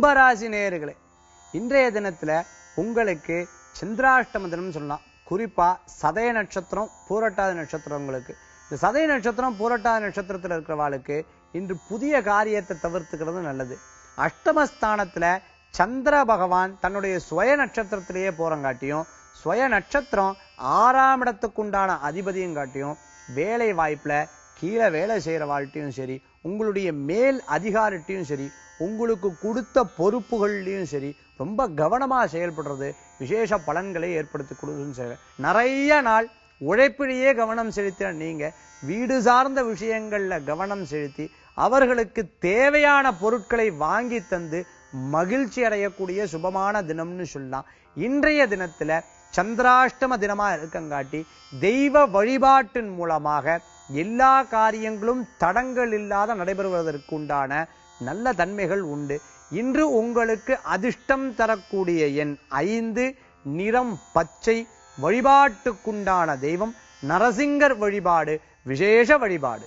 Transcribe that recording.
கும்பராசி நேயர்களே, இன்றைய தினத்துல உங்களுக்கு சந்திராஷ்டம தினம் சொல்லலாம். குறிப்பா சதய நட்சத்திரம், பூரட்டாதி நட்சத்திரங்களுக்கு, இந்த சதய நட்சத்திரம் பூரட்டாதி நட்சத்திரத்துல இருக்கிறவாளுக்கு இன்று புதிய காரியத்தை தவிர்த்துக்கிறது நல்லது. அஷ்டமஸ்தானத்துல சந்திர பகவான் தன்னுடைய சுய நட்சத்திரத்திலேயே போறங்காட்டியும், சுய நட்சத்திரம் 6ஆம் இடத்துக்குண்டான அதிபதியும் காட்டியும், வேலை வாய்ப்புல கீழே வேலை செய்யற வாழ்க்கையும் சரி, உங்களுடைய மேல் அதிகாரிட்டையும் சரி, உங்களுக்கு கொடுத்த பொறுப்புகள்லையும் சரி ரொம்ப கவனமா செயல்படுறது விசேஷ பலன்களை ஏற்படுத்தி கொடுக்குன்னு. நிறைய நாள் உழைப்பிலேயே கவனம் செலுத்தின நீங்க வீடு சார்ந்த விஷயங்கள்ல கவனம் செலுத்தி அவர்களுக்கு தேவையான பொருட்களை வாங்கி தந்து மகிழ்ச்சி அடையக்கூடிய சுபமான தினம்னு சொல்லலாம். இன்றைய தினத்துல சந்திராஷ்டம தினமா இருக்கங்காட்டி தெய்வ வழிபாட்டின் மூலமாக எல்லா காரியங்களும் தடங்கள் இல்லாத நடைபெறுவதற்கு உண்டான நல்ல தன்மைகள் உண்டு. இன்று உங்களுக்கு அதிர்ஷ்டம் தரக்கூடிய எண் 5, நிறம் பச்சை. வழிபாட்டுக்குண்டான தெய்வம் நரசிங்கர் வழிபாடு விசேஷ வழிபாடு.